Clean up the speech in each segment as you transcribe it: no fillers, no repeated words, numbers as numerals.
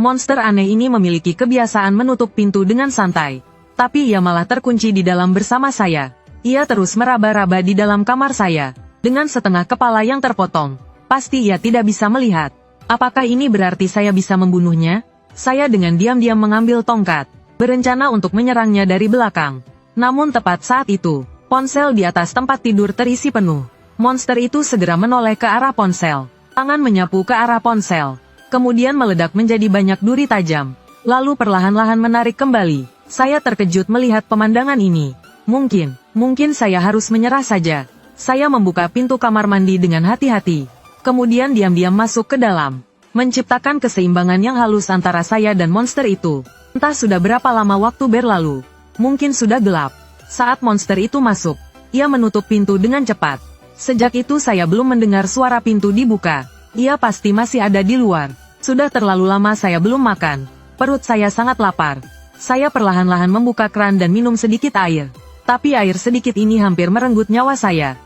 Monster aneh ini memiliki kebiasaan menutup pintu dengan santai. Tapi ia malah terkunci di dalam bersama saya. Ia terus meraba-raba di dalam kamar saya. Dengan setengah kepala yang terpotong. Pasti ia tidak bisa melihat. Apakah ini berarti saya bisa membunuhnya? Saya dengan diam-diam mengambil tongkat. Berencana untuk menyerangnya dari belakang. Namun tepat saat itu, ponsel di atas tempat tidur terisi penuh. Monster itu segera menoleh ke arah ponsel. Tangan menyapu ke arah ponsel. Kemudian meledak menjadi banyak duri tajam. Lalu perlahan-lahan menarik kembali. Saya terkejut melihat pemandangan ini. Mungkin saya harus menyerah saja. Saya membuka pintu kamar mandi dengan hati-hati. Kemudian diam-diam masuk ke dalam. Menciptakan keseimbangan yang halus antara saya dan monster itu. Entah sudah berapa lama waktu berlalu. Mungkin sudah gelap. Saat monster itu masuk, ia menutup pintu dengan cepat. Sejak itu saya belum mendengar suara pintu dibuka. Ia pasti masih ada di luar. Sudah terlalu lama saya belum makan. Perut saya sangat lapar. Saya perlahan-lahan membuka keran dan minum sedikit air. Tapi air sedikit ini hampir merenggut nyawa saya.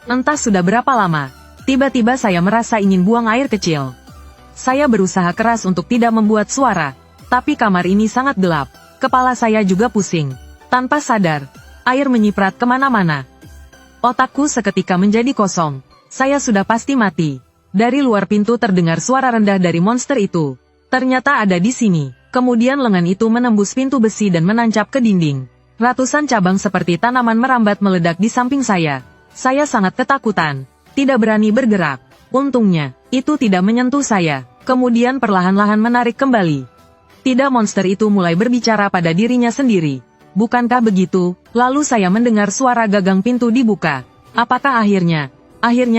Entah sudah berapa lama. Tiba-tiba saya merasa ingin buang air kecil. Saya berusaha keras untuk tidak membuat suara. Tapi kamar ini sangat gelap. Kepala saya juga pusing. Tanpa sadar, air menyiprat kemana-mana. Otakku seketika menjadi kosong. Saya sudah pasti mati. Dari luar pintu terdengar suara rendah dari monster itu. Ternyata ada di sini. Kemudian lengan itu menembus pintu besi dan menancap ke dinding. Ratusan cabang seperti tanaman merambat meledak di samping saya. Saya sangat ketakutan. Tidak berani bergerak. Untungnya, itu tidak menyentuh saya. Kemudian perlahan-lahan menarik kembali. Tidak, monster itu mulai berbicara pada dirinya sendiri. Bukankah begitu? Lalu saya mendengar suara gagang pintu dibuka. Apakah akhirnya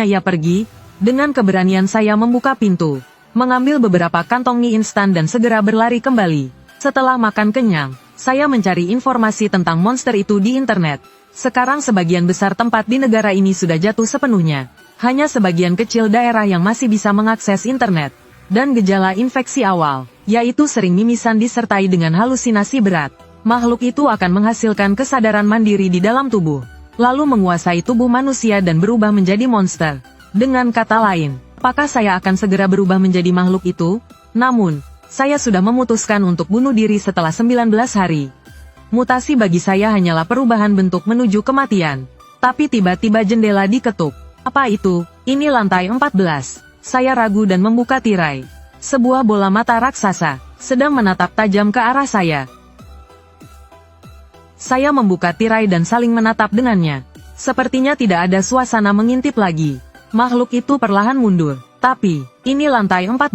ia pergi? Dengan keberanian saya membuka pintu. Mengambil beberapa kantong mie instan dan segera berlari kembali. Setelah makan kenyang, saya mencari informasi tentang monster itu di internet. Sekarang sebagian besar tempat di negara ini sudah jatuh sepenuhnya. Hanya sebagian kecil daerah yang masih bisa mengakses internet. Dan gejala infeksi awal, yaitu sering mimisan disertai dengan halusinasi berat. Makhluk itu akan menghasilkan kesadaran mandiri di dalam tubuh. Lalu menguasai tubuh manusia dan berubah menjadi monster. Dengan kata lain, apakah saya akan segera berubah menjadi makhluk itu? Namun, saya sudah memutuskan untuk bunuh diri setelah 19 hari. Mutasi bagi saya hanyalah perubahan bentuk menuju kematian. Tapi tiba-tiba jendela diketuk. Apa itu? Ini lantai 14. Saya ragu dan membuka tirai. Sebuah bola mata raksasa sedang menatap tajam ke arah saya. Saya membuka tirai dan saling menatap dengannya. Sepertinya tidak ada suasana mengintip lagi. Makhluk itu perlahan mundur. Tapi, ini lantai 14.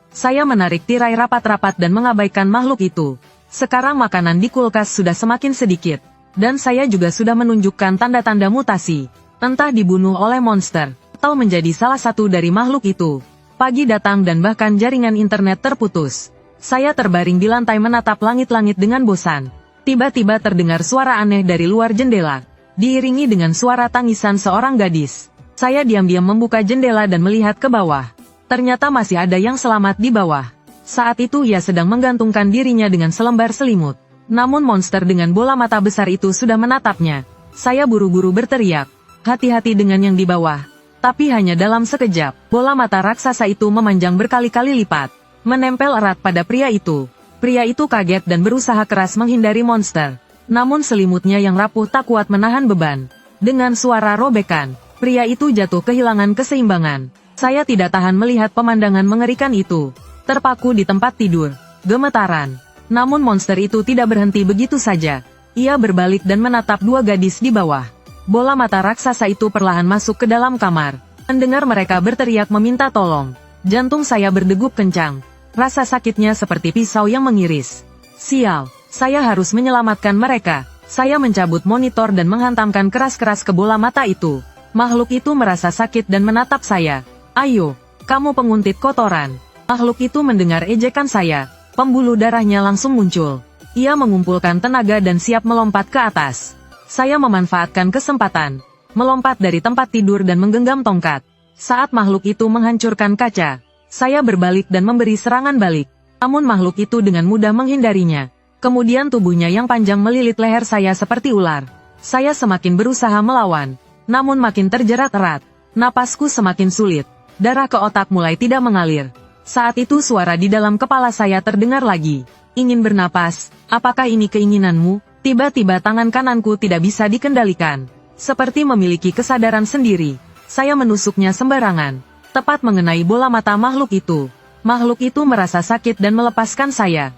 Saya menarik tirai rapat-rapat dan mengabaikan makhluk itu. Sekarang makanan di kulkas sudah semakin sedikit. Dan saya juga sudah menunjukkan tanda-tanda mutasi. Entah dibunuh oleh monster, atau menjadi salah satu dari makhluk itu. Pagi datang dan bahkan jaringan internet terputus. Saya terbaring di lantai menatap langit-langit dengan bosan. Tiba-tiba terdengar suara aneh dari luar jendela. Diiringi dengan suara tangisan seorang gadis. Saya diam-diam membuka jendela dan melihat ke bawah. Ternyata masih ada yang selamat di bawah. Saat itu ia sedang menggantungkan dirinya dengan selembar selimut. Namun monster dengan bola mata besar itu sudah menatapnya. Saya buru-buru berteriak. Hati-hati dengan yang di bawah. Tapi hanya dalam sekejap, bola mata raksasa itu memanjang berkali-kali lipat. Menempel erat pada pria itu. Pria itu kaget dan berusaha keras menghindari monster. Namun selimutnya yang rapuh tak kuat menahan beban. Dengan suara robekan, pria itu jatuh kehilangan keseimbangan. Saya tidak tahan melihat pemandangan mengerikan itu. Terpaku di tempat tidur. Gemetaran. Namun monster itu tidak berhenti begitu saja. Ia berbalik dan menatap dua gadis di bawah. Bola mata raksasa itu perlahan masuk ke dalam kamar. Mendengar mereka berteriak meminta tolong. Jantung saya berdegup kencang. Rasa sakitnya seperti pisau yang mengiris. Sial, saya harus menyelamatkan mereka. Saya mencabut monitor dan menghantamkan keras-keras ke bola mata itu. Makhluk itu merasa sakit dan menatap saya. Ayo, kamu penguntit kotoran. Makhluk itu mendengar ejekan saya. Pembuluh darahnya langsung muncul. Ia mengumpulkan tenaga dan siap melompat ke atas. Saya memanfaatkan kesempatan, melompat dari tempat tidur dan menggenggam tongkat. Saat makhluk itu menghancurkan kaca, saya berbalik dan memberi serangan balik. Namun makhluk itu dengan mudah menghindarinya. Kemudian tubuhnya yang panjang melilit leher saya seperti ular. Saya semakin berusaha melawan, namun makin terjerat erat. Napasku semakin sulit. Darah ke otak mulai tidak mengalir. Saat itu suara di dalam kepala saya terdengar lagi. Ingin bernapas, apakah ini keinginanmu? Tiba-tiba tangan kananku tidak bisa dikendalikan. Seperti memiliki kesadaran sendiri. Saya menusuknya sembarangan. Tepat mengenai bola mata makhluk itu. Makhluk itu merasa sakit dan melepaskan saya.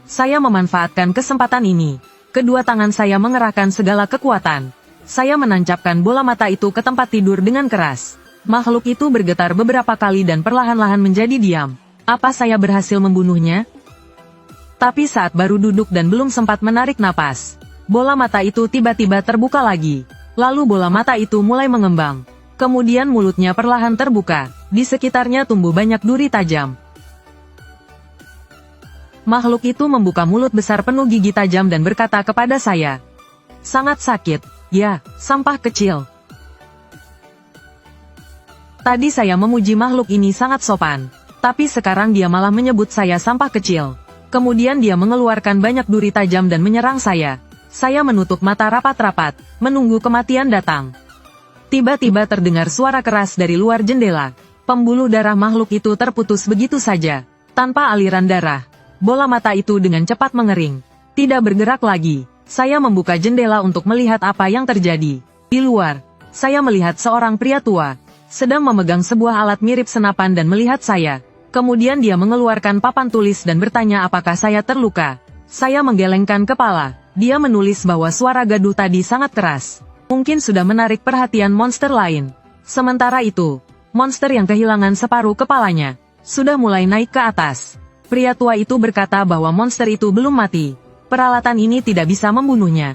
Saya memanfaatkan kesempatan ini. Kedua tangan saya mengerahkan segala kekuatan. Saya menancapkan bola mata itu ke tempat tidur dengan keras. Makhluk itu bergetar beberapa kali dan perlahan-lahan menjadi diam. Apa saya berhasil membunuhnya? Tapi saat baru duduk dan belum sempat menarik napas, bola mata itu tiba-tiba terbuka lagi. Lalu bola mata itu mulai mengembang. Kemudian mulutnya perlahan terbuka. Di sekitarnya tumbuh banyak duri tajam. Makhluk itu membuka mulut besar penuh gigi tajam dan berkata kepada saya, "Sangat sakit, ya, sampah kecil." Tadi saya memuji makhluk ini sangat sopan, tapi sekarang dia malah menyebut saya sampah kecil. Kemudian dia mengeluarkan banyak duri tajam dan menyerang saya. Saya menutup mata rapat-rapat, menunggu kematian datang. Tiba-tiba terdengar suara keras dari luar jendela. Pembuluh darah makhluk itu terputus begitu saja, tanpa aliran darah. Bola mata itu dengan cepat mengering. Tidak bergerak lagi. Saya membuka jendela untuk melihat apa yang terjadi. Di luar, saya melihat seorang pria tua sedang memegang sebuah alat mirip senapan dan melihat saya. Kemudian dia mengeluarkan papan tulis dan bertanya apakah saya terluka. Saya menggelengkan kepala. Dia menulis bahwa suara gaduh tadi sangat keras. Mungkin sudah menarik perhatian monster lain. Sementara itu, monster yang kehilangan separuh kepalanya sudah mulai naik ke atas. Pria tua itu berkata bahwa monster itu belum mati. Peralatan ini tidak bisa membunuhnya.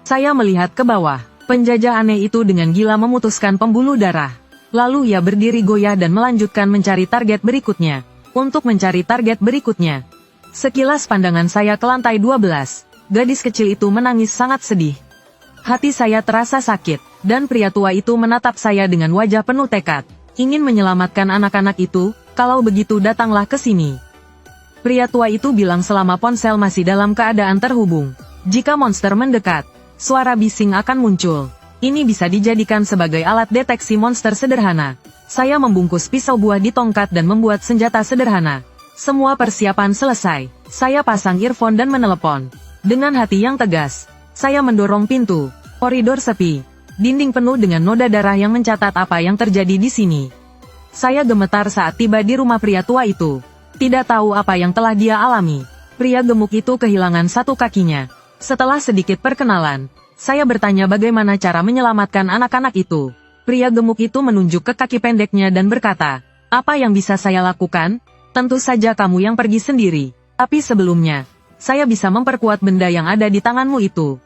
Saya melihat ke bawah. Penjajah aneh itu dengan gila memutuskan pembuluh darah. Lalu ia berdiri goyah dan melanjutkan mencari target berikutnya. Untuk mencari target berikutnya, sekilas pandangan saya ke lantai 12. Gadis kecil itu menangis sangat sedih. Hati saya terasa sakit, dan pria tua itu menatap saya dengan wajah penuh tekad. Ingin menyelamatkan anak-anak itu, kalau begitu datanglah ke sini. Pria tua itu bilang selama ponsel masih dalam keadaan terhubung. Jika monster mendekat, suara bising akan muncul. Ini bisa dijadikan sebagai alat deteksi monster sederhana. Saya membungkus pisau buah di tongkat dan membuat senjata sederhana. Semua persiapan selesai. Saya pasang earphone dan menelepon. Dengan hati yang tegas, saya mendorong pintu. Koridor sepi. Dinding penuh dengan noda darah yang mencatat apa yang terjadi di sini. Saya gemetar saat tiba di rumah pria tua itu. Tidak tahu apa yang telah dia alami. Pria gemuk itu kehilangan satu kakinya. Setelah sedikit perkenalan, saya bertanya bagaimana cara menyelamatkan anak-anak itu. Pria gemuk itu menunjuk ke kaki pendeknya dan berkata, "Apa yang bisa saya lakukan? Tentu saja kamu yang pergi sendiri. Tapi sebelumnya, saya bisa memperkuat benda yang ada di tanganmu itu."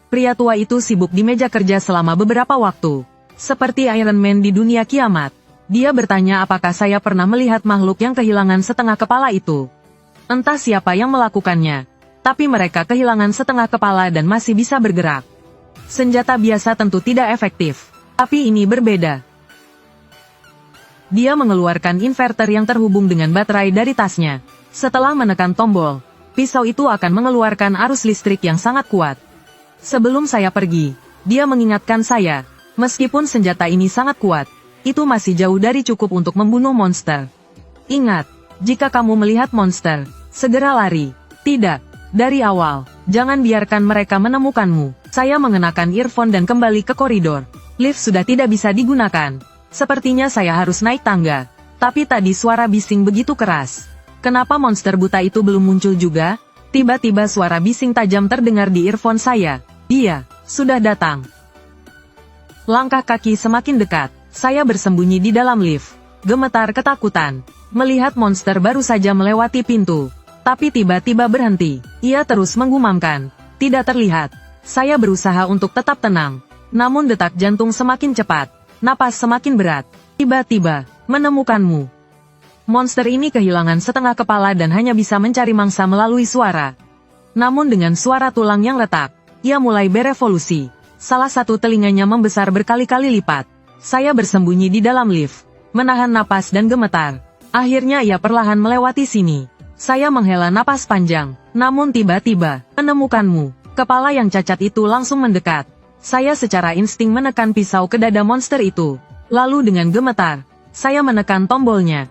Pria tua itu sibuk di meja kerja selama beberapa waktu. Seperti Iron Man di dunia kiamat. Dia bertanya apakah saya pernah melihat makhluk yang kehilangan setengah kepala itu. Entah siapa yang melakukannya. Tapi mereka kehilangan setengah kepala dan masih bisa bergerak. Senjata biasa tentu tidak efektif. Tapi ini berbeda. Dia mengeluarkan inverter yang terhubung dengan baterai dari tasnya. Setelah menekan tombol, pisau itu akan mengeluarkan arus listrik yang sangat kuat. Sebelum saya pergi, dia mengingatkan saya, meskipun senjata ini sangat kuat, itu masih jauh dari cukup untuk membunuh monster. Ingat, jika kamu melihat monster, segera lari. Tidak. Dari awal, jangan biarkan mereka menemukanmu. Saya mengenakan earphone dan kembali ke koridor. Lift sudah tidak bisa digunakan. Sepertinya saya harus naik tangga. Tapi tadi suara bising begitu keras. Kenapa monster buta itu belum muncul juga? Tiba-tiba suara bising tajam terdengar di earphone saya. Dia sudah datang. Langkah kaki semakin dekat. Saya bersembunyi di dalam lift. Gemetar ketakutan. Melihat monster baru saja melewati pintu. Tapi tiba-tiba berhenti. Ia terus menggumamkan. Tidak terlihat. Saya berusaha untuk tetap tenang. Namun detak jantung semakin cepat. Napas semakin berat. Tiba-tiba, menemukanmu. Monster ini kehilangan setengah kepala dan hanya bisa mencari mangsa melalui suara. Namun dengan suara tulang yang retak, ia mulai berevolusi. Salah satu telinganya membesar berkali-kali lipat. Saya bersembunyi di dalam lift. Menahan napas dan gemetar. Akhirnya ia perlahan melewati sini. Saya menghela napas panjang, namun tiba-tiba, menemukanmu. Kepala yang cacat itu langsung mendekat. Saya secara insting menekan pisau ke dada monster itu. Lalu dengan gemetar, saya menekan tombolnya.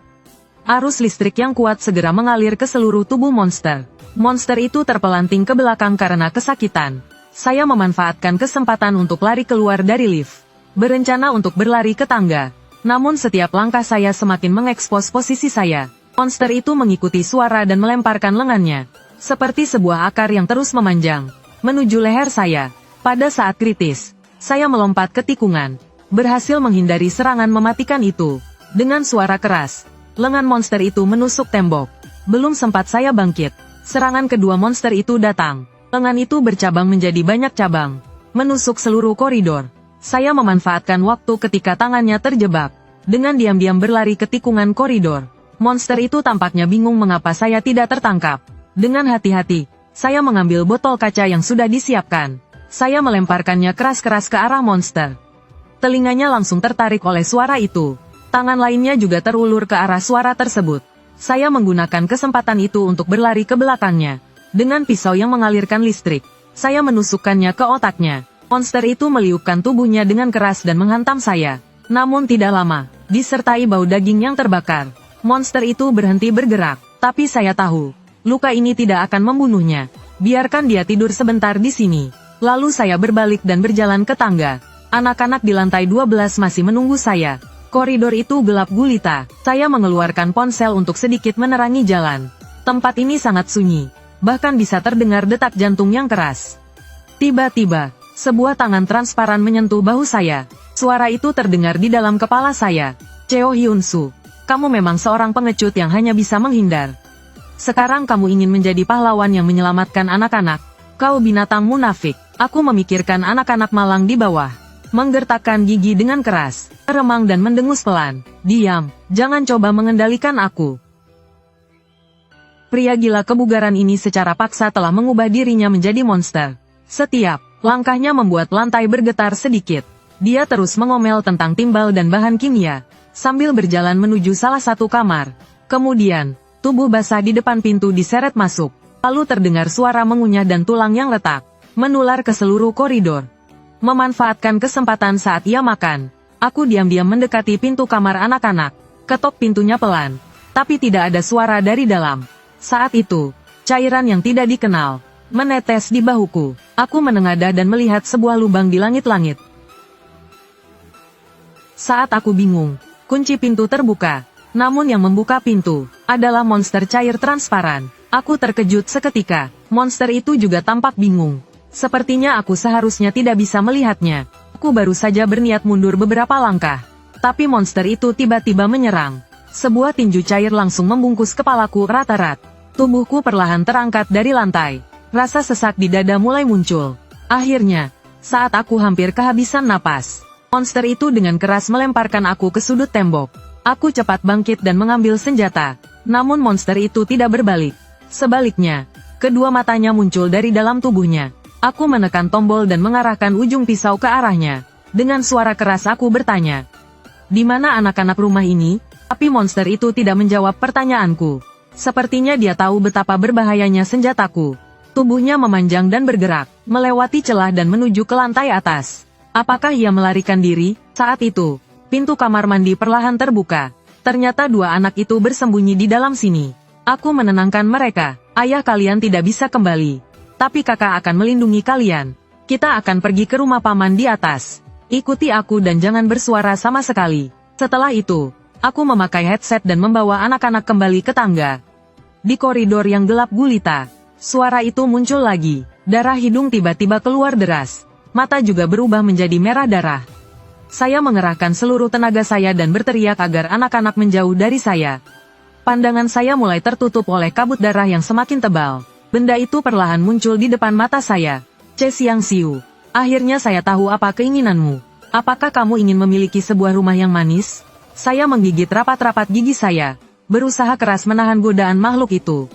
Arus listrik yang kuat segera mengalir ke seluruh tubuh monster. Monster itu terpelanting ke belakang karena kesakitan. Saya memanfaatkan kesempatan untuk lari keluar dari lift. Berencana untuk berlari ke tangga. Namun setiap langkah saya semakin mengekspos posisi saya. Monster itu mengikuti suara dan melemparkan lengannya. Seperti sebuah akar yang terus memanjang. Menuju leher saya. Pada saat kritis, saya melompat ke tikungan. Berhasil menghindari serangan mematikan itu. Dengan suara keras, lengan monster itu menusuk tembok. Belum sempat saya bangkit. Serangan kedua monster itu datang. Lengan itu bercabang menjadi banyak cabang. Menusuk seluruh koridor. Saya memanfaatkan waktu ketika tangannya terjebak. Dengan diam-diam berlari ke tikungan koridor. Monster itu tampaknya bingung mengapa saya tidak tertangkap. Dengan hati-hati, saya mengambil botol kaca yang sudah disiapkan. Saya melemparkannya keras-keras ke arah monster. Telinganya langsung tertarik oleh suara itu. Tangan lainnya juga terulur ke arah suara tersebut. Saya menggunakan kesempatan itu untuk berlari ke belakangnya. Dengan pisau yang mengalirkan listrik, saya menusukkannya ke otaknya. Monster itu meliupkan tubuhnya dengan keras dan menghantam saya. Namun tidak lama, disertai bau daging yang terbakar. Monster itu berhenti bergerak, tapi saya tahu, luka ini tidak akan membunuhnya. Biarkan dia tidur sebentar di sini. Lalu saya berbalik dan berjalan ke tangga. Anak-anak di lantai 12 masih menunggu saya. Koridor itu gelap gulita. Saya mengeluarkan ponsel untuk sedikit menerangi jalan. Tempat ini sangat sunyi. Bahkan bisa terdengar detak jantung yang keras. Tiba-tiba, sebuah tangan transparan menyentuh bahu saya. Suara itu terdengar di dalam kepala saya. Cheo Hyun-soo, kamu memang seorang pengecut yang hanya bisa menghindar. Sekarang kamu ingin menjadi pahlawan yang menyelamatkan anak-anak. Kau binatang munafik. Aku memikirkan anak-anak malang di bawah. Menggertakkan gigi dengan keras, remang dan mendengus pelan. Diam, jangan coba mengendalikan aku. Pria gila kebugaran ini secara paksa telah mengubah dirinya menjadi monster. Setiap langkahnya membuat lantai bergetar sedikit. Dia terus mengomel tentang timbal dan bahan kimia, sambil berjalan menuju salah satu kamar. Kemudian, tubuh basah di depan pintu diseret masuk. Lalu terdengar suara mengunyah dan tulang yang retak, menular ke seluruh koridor. Memanfaatkan kesempatan saat ia makan, aku diam-diam mendekati pintu kamar anak-anak. Ketok pintunya pelan, tapi tidak ada suara dari dalam. Saat itu, cairan yang tidak dikenal menetes di bahuku. Aku menengadah dan melihat sebuah lubang di langit-langit. Saat aku bingung, kunci pintu terbuka. Namun yang membuka pintu adalah monster cair transparan. Aku terkejut seketika. Monster itu juga tampak bingung. Sepertinya aku seharusnya tidak bisa melihatnya. Aku baru saja berniat mundur beberapa langkah. Tapi monster itu tiba-tiba menyerang. Sebuah tinju cair langsung membungkus kepalaku rata-rat. Tubuhku perlahan terangkat dari lantai. Rasa sesak di dada mulai muncul. Akhirnya, saat aku hampir kehabisan napas, monster itu dengan keras melemparkan aku ke sudut tembok. Aku cepat bangkit dan mengambil senjata. Namun monster itu tidak berbalik. Sebaliknya, kedua matanya muncul dari dalam tubuhnya. Aku menekan tombol dan mengarahkan ujung pisau ke arahnya. Dengan suara keras aku bertanya, "Di mana anak-anak rumah ini?" Tapi monster itu tidak menjawab pertanyaanku. Sepertinya dia tahu betapa berbahayanya senjataku. Tubuhnya memanjang dan bergerak, melewati celah dan menuju ke lantai atas. Apakah ia melarikan diri? Saat itu, pintu kamar mandi perlahan terbuka. Ternyata dua anak itu bersembunyi di dalam sini. Aku menenangkan mereka. Ayah kalian tidak bisa kembali. Tapi kakak akan melindungi kalian. Kita akan pergi ke rumah paman di atas. Ikuti aku dan jangan bersuara sama sekali. Setelah itu, aku memakai headset dan membawa anak-anak kembali ke tangga. Di koridor yang gelap gulita, suara itu muncul lagi. Darah hidung tiba-tiba keluar deras. Mata juga berubah menjadi merah darah. Saya mengerahkan seluruh tenaga saya dan berteriak agar anak-anak menjauh dari saya. Pandangan saya mulai tertutup oleh kabut darah yang semakin tebal. Benda itu perlahan muncul di depan mata saya. Xiangxiu, akhirnya saya tahu apa keinginanmu. Apakah kamu ingin memiliki sebuah rumah yang manis? Saya menggigit rapat-rapat gigi saya, berusaha keras menahan godaan makhluk itu.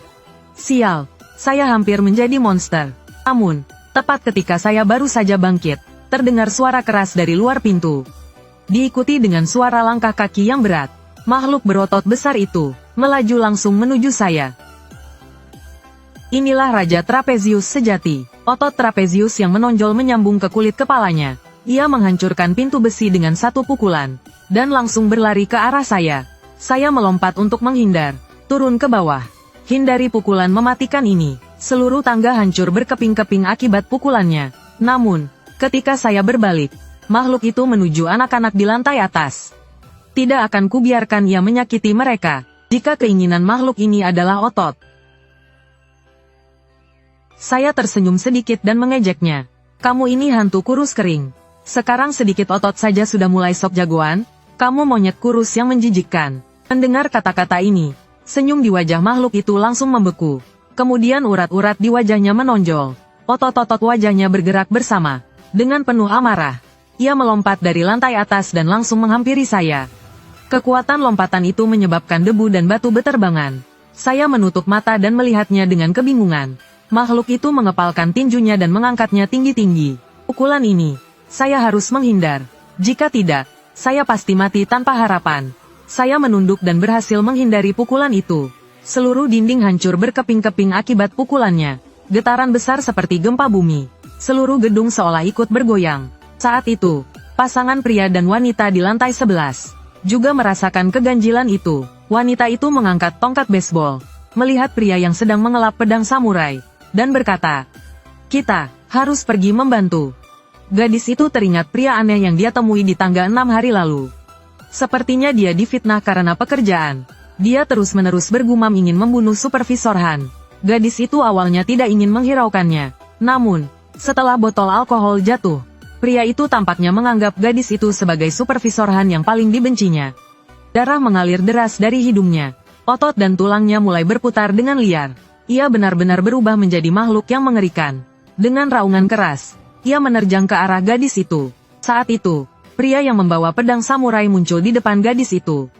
Sial, saya hampir menjadi monster. Namun, tepat ketika saya baru saja bangkit, terdengar suara keras dari luar pintu. Diikuti dengan suara langkah kaki yang berat. Makhluk berotot besar itu melaju langsung menuju saya. Inilah Raja Trapezius sejati. Otot Trapezius yang menonjol menyambung ke kulit kepalanya. Ia menghancurkan pintu besi dengan satu pukulan, dan langsung berlari ke arah saya. Saya melompat untuk menghindar, turun ke bawah. Hindari pukulan mematikan ini. Seluruh tangga hancur berkeping-keping akibat pukulannya. Namun, ketika saya berbalik, makhluk itu menuju anak-anak di lantai atas. Tidak akan kubiarkan ia menyakiti mereka, jika keinginan makhluk ini adalah otot. Saya tersenyum sedikit dan mengejeknya. Kamu ini hantu kurus kering. Sekarang sedikit otot saja sudah mulai sok jagoan, kamu monyet kurus yang menjijikkan. Mendengar kata-kata ini, senyum di wajah makhluk itu langsung membeku. Kemudian urat-urat di wajahnya menonjol. Otot-otot wajahnya bergerak bersama. Dengan penuh amarah, ia melompat dari lantai atas dan langsung menghampiri saya. Kekuatan lompatan itu menyebabkan debu dan batu beterbangan. Saya menutup mata dan melihatnya dengan kebingungan. Makhluk itu mengepalkan tinjunya dan mengangkatnya tinggi-tinggi. Pukulan ini, saya harus menghindar. Jika tidak, saya pasti mati tanpa harapan. Saya menunduk dan berhasil menghindari pukulan itu. Seluruh dinding hancur berkeping-keping akibat pukulannya. Getaran besar seperti gempa bumi. Seluruh gedung seolah ikut bergoyang. Saat itu, pasangan pria dan wanita di lantai 11 juga merasakan keganjilan itu. Wanita itu mengangkat tongkat baseball, melihat pria yang sedang mengelap pedang samurai, dan berkata, "Kita harus pergi membantu." Gadis itu teringat pria aneh yang dia temui di tangga 6 hari lalu. Sepertinya dia difitnah karena pekerjaan. Dia terus-menerus bergumam ingin membunuh Supervisor Han. Gadis itu awalnya tidak ingin menghiraukannya. Namun, setelah botol alkohol jatuh, pria itu tampaknya menganggap gadis itu sebagai Supervisor Han yang paling dibencinya. Darah mengalir deras dari hidungnya. Otot dan tulangnya mulai berputar dengan liar. Ia benar-benar berubah menjadi makhluk yang mengerikan. Dengan raungan keras, ia menerjang ke arah gadis itu. Saat itu, pria yang membawa pedang samurai muncul di depan gadis itu.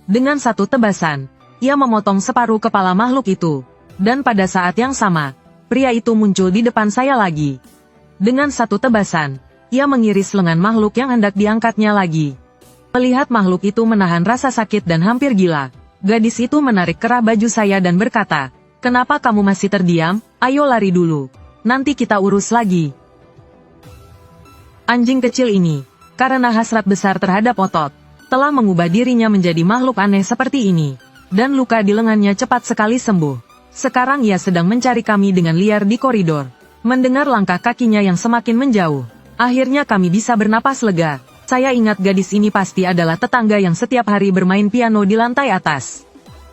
Dengan satu tebasan, ia memotong separuh kepala makhluk itu. Dan pada saat yang sama, pria itu muncul di depan saya lagi. Dengan satu tebasan, ia mengiris lengan makhluk yang hendak diangkatnya lagi. Melihat makhluk itu menahan rasa sakit dan hampir gila, gadis itu menarik kerah baju saya dan berkata, "Kenapa kamu masih terdiam? Ayo lari dulu. Nanti kita urus lagi." Anjing kecil ini, karena hasrat besar terhadap otot, telah mengubah dirinya menjadi makhluk aneh seperti ini. Dan luka di lengannya cepat sekali sembuh. Sekarang ia sedang mencari kami dengan liar di koridor. Mendengar langkah kakinya yang semakin menjauh, akhirnya kami bisa bernapas lega. Saya ingat gadis ini pasti adalah tetangga yang setiap hari bermain piano di lantai atas.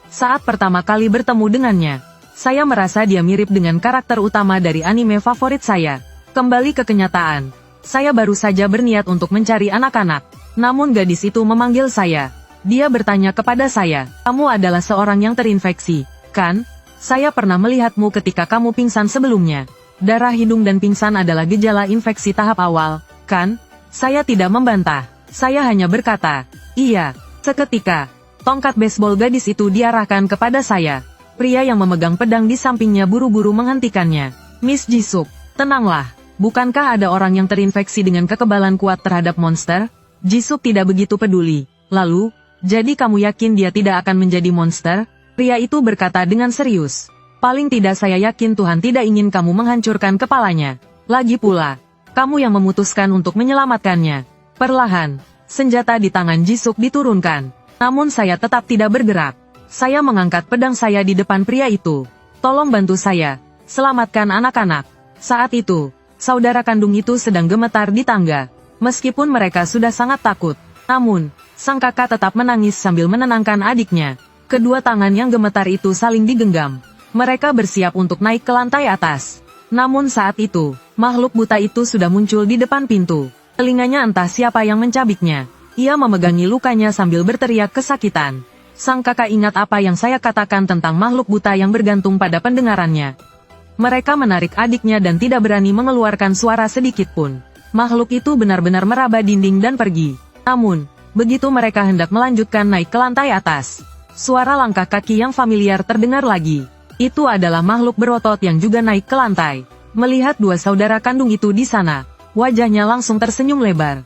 Saat pertama kali bertemu dengannya, saya merasa dia mirip dengan karakter utama dari anime favorit saya. Kembali ke kenyataan, saya baru saja berniat untuk mencari anak-anak. Namun gadis itu memanggil saya. Dia bertanya kepada saya, "Kamu adalah seorang yang terinfeksi, kan? Saya pernah melihatmu ketika kamu pingsan sebelumnya. Darah hidung dan pingsan adalah gejala infeksi tahap awal, kan?" Saya tidak membantah. Saya hanya berkata, "Iya." Seketika, tongkat baseball gadis itu diarahkan kepada saya. Pria yang memegang pedang di sampingnya buru-buru menghentikannya. "Miss Jisuk, tenanglah. Bukankah ada orang yang terinfeksi dengan kekebalan kuat terhadap monster?" Jisuk tidak begitu peduli. "Lalu, jadi kamu yakin dia tidak akan menjadi monster?" Pria itu berkata dengan serius. "Paling tidak saya yakin Tuhan tidak ingin kamu menghancurkan kepalanya. Lagi pula, kamu yang memutuskan untuk menyelamatkannya." Perlahan, senjata di tangan Jisuk diturunkan. Namun saya tetap tidak bergerak. Saya mengangkat pedang saya di depan pria itu. "Tolong bantu saya. Selamatkan anak-anak." Saat itu, saudara kandung itu sedang gemetar di tangga. Meskipun mereka sudah sangat takut, namun, sang kakak tetap menangis sambil menenangkan adiknya. Kedua tangan yang gemetar itu saling digenggam. Mereka bersiap untuk naik ke lantai atas. Namun saat itu, makhluk buta itu sudah muncul di depan pintu. Telinganya entah siapa yang mencabiknya. Ia memegangi lukanya sambil berteriak kesakitan. Sang kakak ingat apa yang saya katakan tentang makhluk buta yang bergantung pada pendengarannya. Mereka menarik adiknya dan tidak berani mengeluarkan suara sedikit pun. Makhluk itu benar-benar meraba dinding dan pergi. Namun, begitu mereka hendak melanjutkan naik ke lantai atas, suara langkah kaki yang familiar terdengar lagi. Itu adalah makhluk berotot yang juga naik ke lantai. Melihat dua saudara kandung itu di sana, wajahnya langsung tersenyum lebar.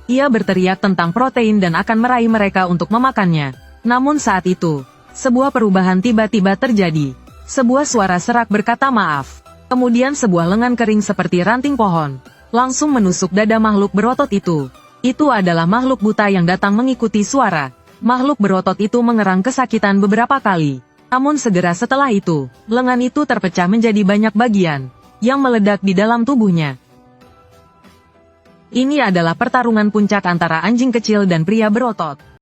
Ia berteriak tentang protein dan akan meraih mereka untuk memakannya. Namun saat itu, sebuah perubahan tiba-tiba terjadi. Sebuah suara serak berkata maaf. Kemudian sebuah lengan kering seperti ranting pohon langsung menusuk dada makhluk berotot itu. Itu adalah makhluk buta yang datang mengikuti suara. Makhluk berotot itu mengerang kesakitan beberapa kali. Namun segera setelah itu, lengan itu terpecah menjadi banyak bagian, yang meledak di dalam tubuhnya. Ini adalah pertarungan puncak antara anjing kecil dan pria berotot.